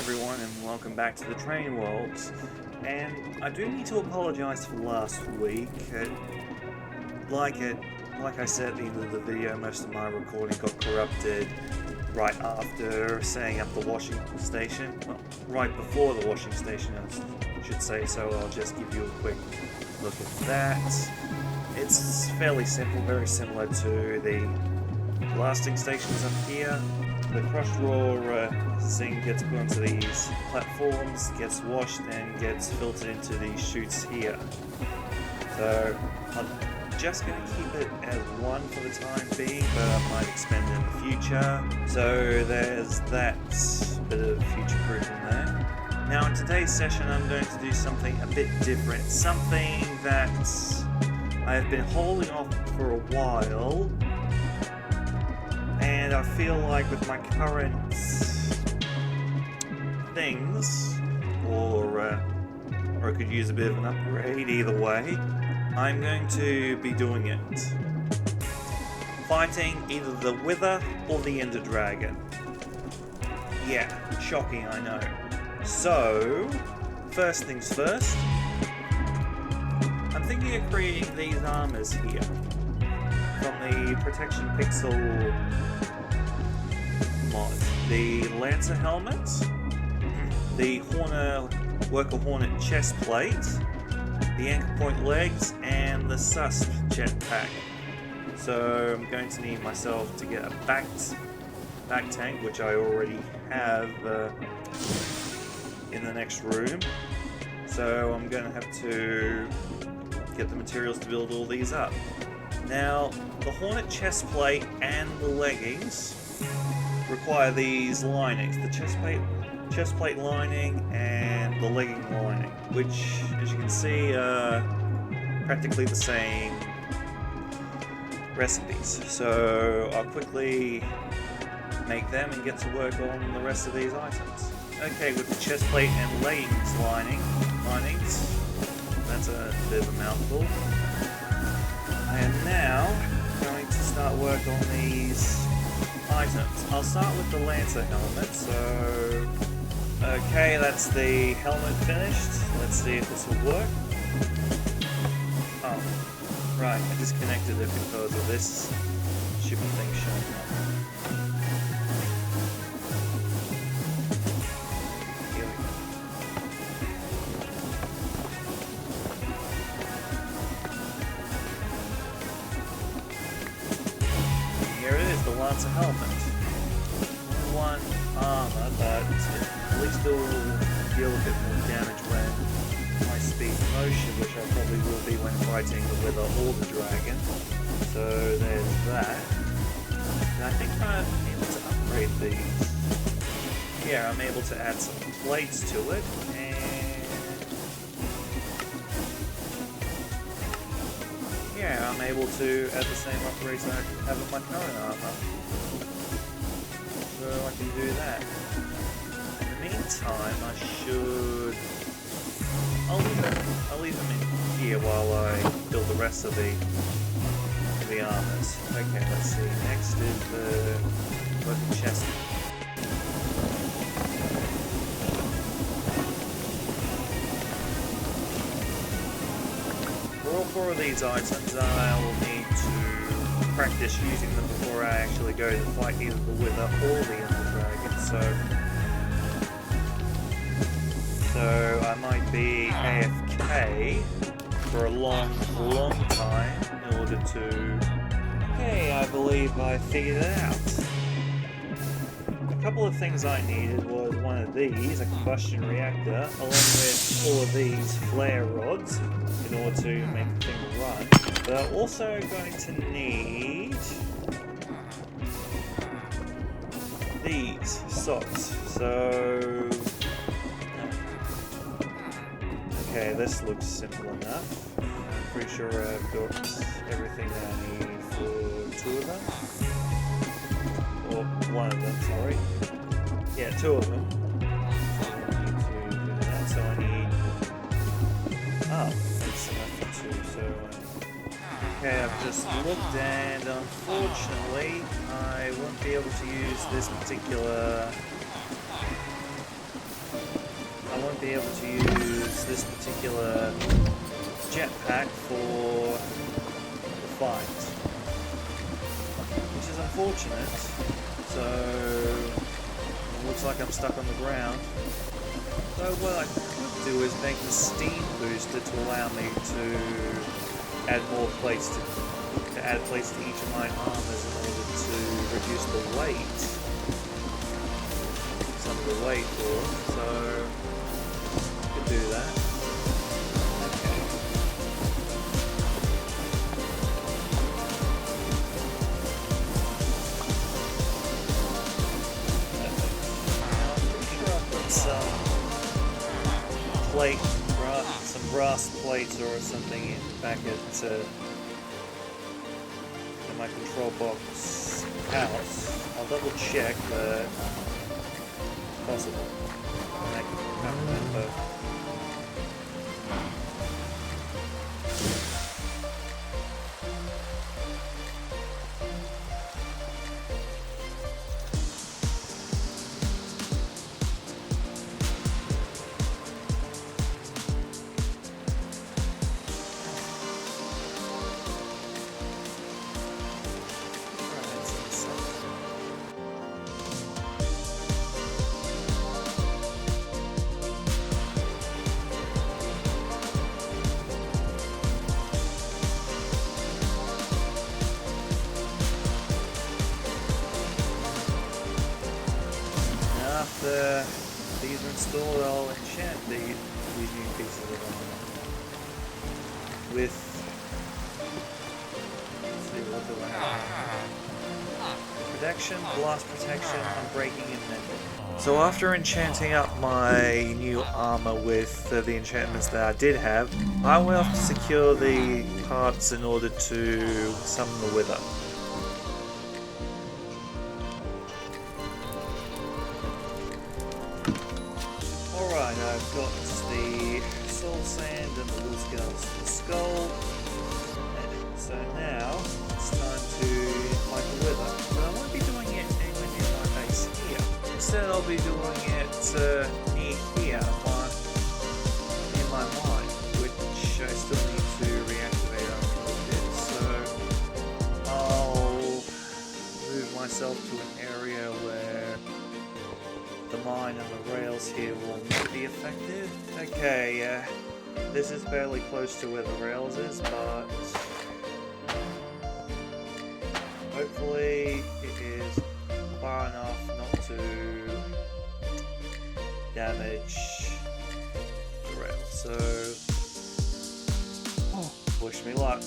everyone, and welcome back to the Train Worlds. And I do need to apologise for last week. Like I said at the end of the video, most of my recording got corrupted right after setting up the washing station. Well, right before the washing station, I should say. So I'll just give you a quick look at that. It's fairly simple, very similar to the blasting stations up here. The crushed raw zinc gets put onto these platforms, gets washed, and gets filtered into these chutes here. So I'm just going to keep it as one for the time being, but I might expand it in the future. So there's that bit of future-proofing there. Now in today's session I'm going to do something a bit different, something that I've been holding off for a while. And I feel like with my current things, or I could use a bit of an upgrade, either way, I'm going to be doing it. Fighting either the Wither or the Ender Dragon. Yeah, shocking, I know. So, first things first, I'm thinking of creating these armors here. From the Protection Pixel mod. The Lancer helmet, the Worker Hornet chest plate, the Anchor Point legs, and the Susp jetpack. So I'm going to need myself to get a back tank, which I already have in the next room. So I'm going to have to get the materials to build all these up. Now, the Hornet chest plate and the leggings require these linings, the chest plate lining and the legging lining, which, as you can see, are practically the same recipes. So I'll quickly make them and get to work on the rest of these items. Okay, with the chest plate and leggings linings, that's a bit of a mouthful. I am now going to start work on these items. I'll start with the Lancer helmet, so... Okay, that's the helmet finished. Let's see if this will work. Oh, right, I disconnected it because of this stupid thing showing up. Here we go. Here it is, the Lancer helmet. One armor, but at least it will deal a bit more damage when high speed motion, which I probably will be when fighting the Wither or the Dragon. So there's that. And I think I'm able to upgrade these. Yeah, I'm able to add some plates to it, and yeah, I'm able to add the same upgrades that I have in my current armor. So I can do that. In the meantime, I'll leave them in here while I build the rest of the armors. Okay, let's see. Next is the working chest. For all four of these items, I will need to practice using them before I actually go to fight either the Wither or the Ender Dragon. So I might be AFK for a long time in order to... Okay, I believe I figured it out. A couple of things I needed was one of these, a combustion reactor, along with all of these flare rods in order to make the thing run. But I'm also going to need these socks. So... Okay, this looks simple enough. I'm pretty sure I've got everything that I need for two of them. Or one of them, sorry. Yeah, two of them. So I need to do that. So I need... Oh, that's enough for two. So, okay, I've just looked and unfortunately I won't be able to use this particular won't be able to use this particular jetpack for the fight, which is unfortunate. So it looks like I'm stuck on the ground. So what I could do is make the steam booster to allow me to add more plates to add plates to each of my armors in order to reduce the weight, some of the weight for them. So I could do that. Okay. Some brass plates or something back at my control box house. I'll double check, but it's possible. I can't remember. After these are installed, I'll enchant these new pieces of armor with, let's see, what do I have? Protection, blast protection, unbreaking, and mending. So after enchanting up my new armor with the enchantments that I did have, I will have to secure the parts in order to summon the Wither. Alright, I've got the soul sand and the loose scales to the skull. And so now it's time to fight the Wither. But I won't be doing it anywhere near my base here. Instead I'll be doing it near here, in my mine, which I still need to reactivate after a bit. So I'll move myself to an area where the mine and the rails here will not be affected. Okay, this is fairly close to where the rails is, but hopefully it is far enough not to damage the rails. So, wish me luck.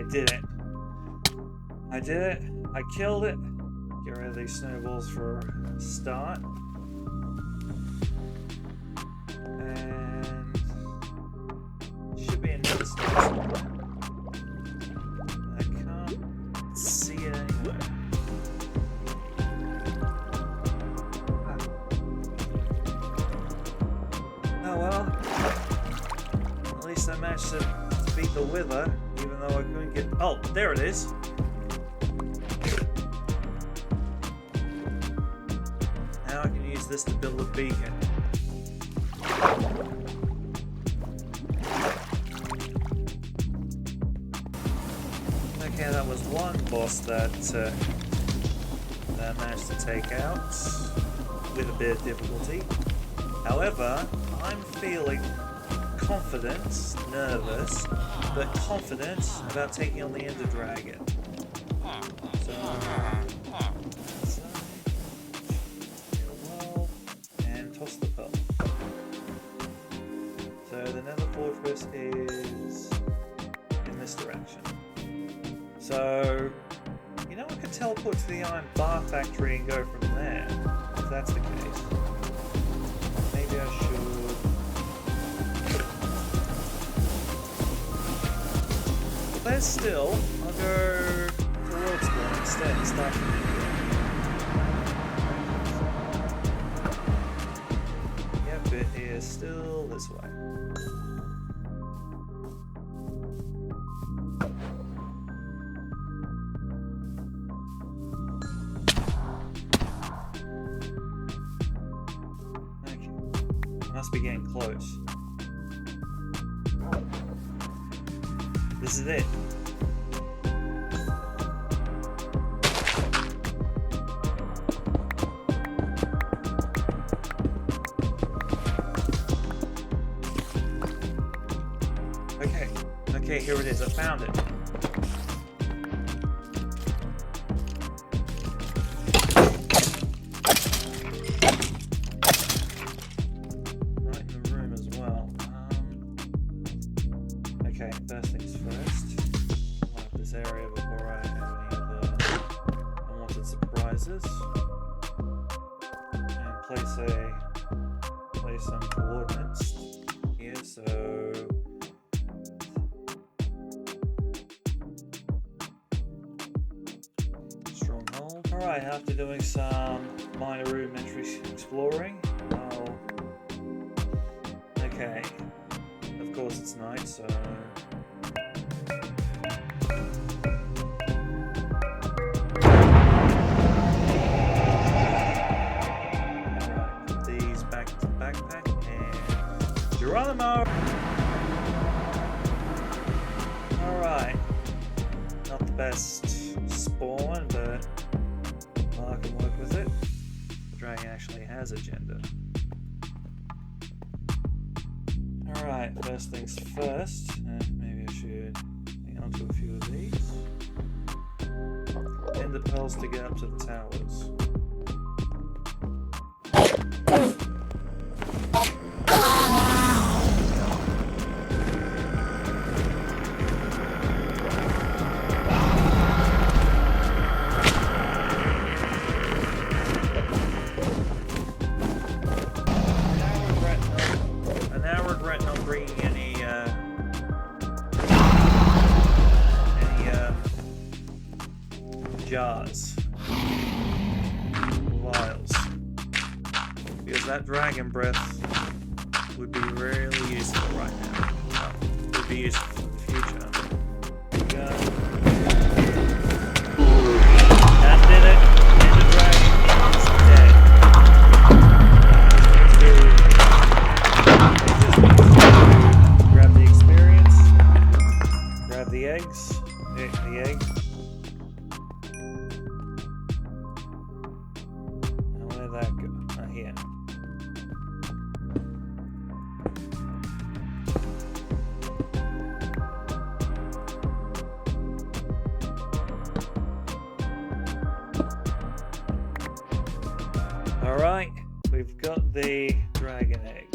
did it. I did it. I killed it. Get rid of these snowballs for a start. And should be another star somewhere. I can't see it anywhere. Oh well. At least I managed to beat the Wither, even though I couldn't get... Oh, there it is. Now I can use this to build a beacon. Okay, that was one boss that I managed to take out with a bit of difficulty. However, I'm feeling confident, nervous, but confident about taking on the Ender Dragon. So, and toss the pearl. So the Nether Fortress is in this direction. So, you know, I could teleport to the Iron Bar Factory and go from there, if that's the case. Maybe I should... Better still, I'll go to World Spawn instead and start from India. Yep, it is still this way. Okay, must be getting close. This is it. Okay, here it is. I found it. Right in the room as well. Okay, first things first. I'll light up this area before I have any other unwanted surprises. And place some coordinates here, so stronghold. Alright, after doing some minor rudimentary exploring, okay. Of course it's night, so Geronimo! Alright. Not the best spawn, but I can work with it. The dragon actually has agenda. Alright, first things first. Maybe I should hang on to a few of these. And the pearls to get up to the towers. Jars. Vials. Because that dragon breath would be really useful right now. Well, would be useful for the future. That did it. And the dragon is dead. Grab the experience. Grab the eggs. The egg. That go? Here. Alright, we've got the dragon egg.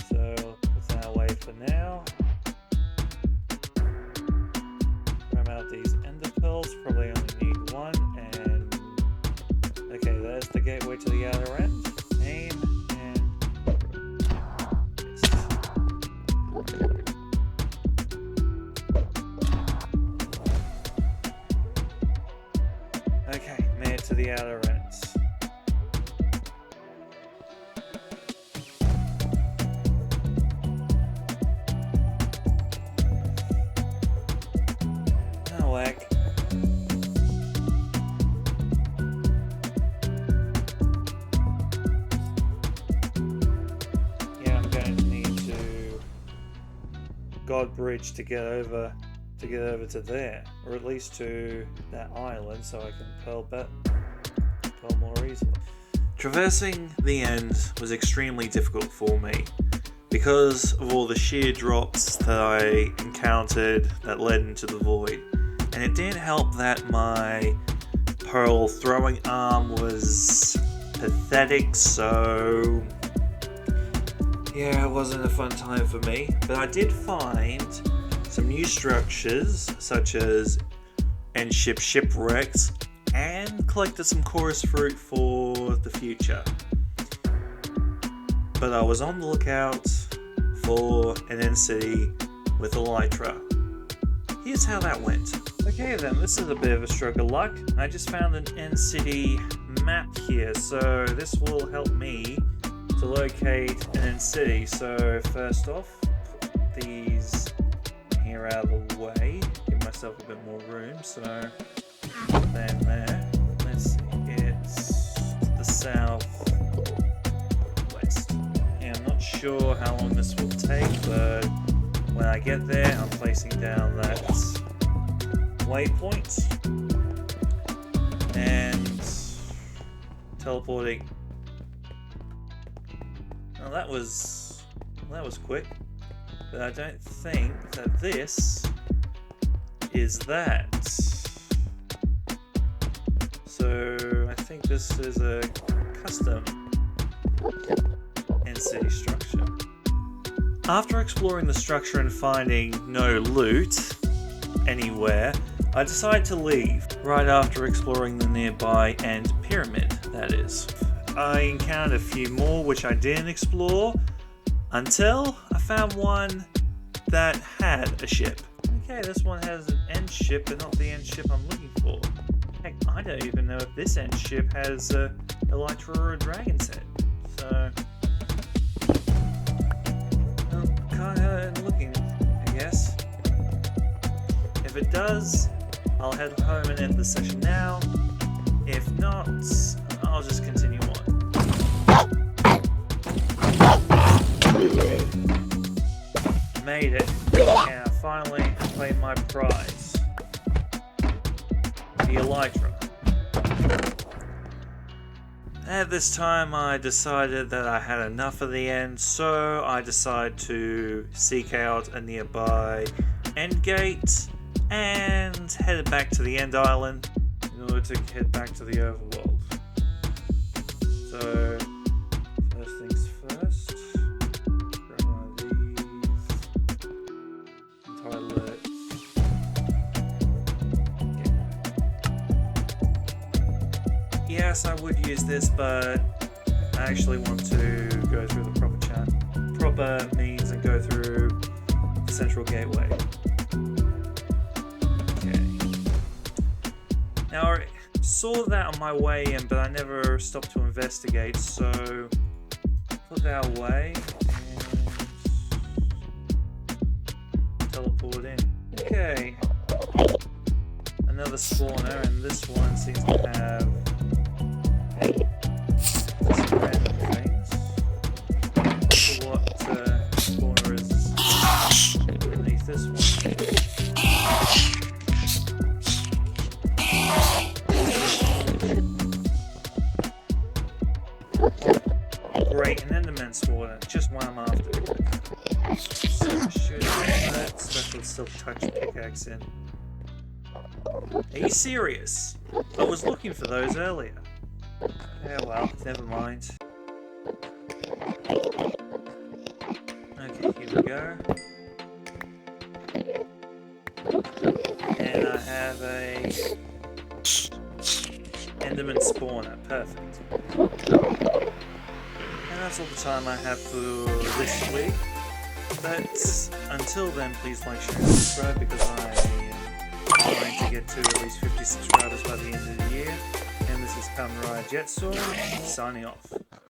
So put that away for now. these ender pearls. Probably only need one. And okay, there's the gateway to the outer end. Aim and okay, made it to the outer ends. Oh, heck. Yeah, I'm going to need to God Bridge to get over to there, or at least to that island, so I can pearl more easily. Traversing the end was extremely difficult for me because of all the sheer drops that I encountered that led into the void, and it didn't help that my pearl throwing arm was pathetic, so yeah, it wasn't a fun time for me. But I did find some new structures, such as end ship shipwrecks, and collected some chorus fruit for the future. But I was on the lookout for an end city with Elytra. Here's how that went. Okay then, this is a bit of a stroke of luck. I just found an end city map here, so this will help me to locate an end city. So first off, put these here out of the way, give myself a bit more room. So then there, let's see, it's to the south west. Yeah, I'm not sure how long this will take, but when I get there, I'm placing down that waypoint and teleporting. Well, that was quick, but I don't think that this is that. So I think this is a custom end city structure. After exploring the structure and finding no loot anywhere, I decided to leave right after exploring the nearby end pyramid, that is. I encountered a few more which I didn't explore until I found one that had a ship. Okay, this one has an end ship, but not the end ship I'm looking for. Heck, I don't even know if this end ship has a Elytra or a dragon's head. So, well, kinda looking, I guess. If it does, I'll head home and end the session now. If not, I'll just continue on. Made it. Yeah, finally claimed my prize. The Elytra. At this time I decided that I had enough of the end, so I decided to seek out a nearby end gate and headed back to the end island in order to head back to the overworld. So, first things first, grab one of these, toilet, yes, I would use this, but I actually want to go through the proper means and go through the central gateway. Now, I saw that on my way in, but I never stopped to investigate, so put that away and teleport in. Okay, another spawner, and this one seems to have some random things. So what spawner is underneath this one? Great, an Enderman spawner, just one I'm after. So should I put that special silk touch pickaxe in? Are you serious? I was looking for those earlier. Yeah, well, never mind. Okay, here we go. And I have Enderman spawner. Perfect. And that's all the time I have for this week. But until then, please like, share, and subscribe because I am trying to get to at least 50 subscribers by the end of the year. And this is Kamen JetStorm signing off.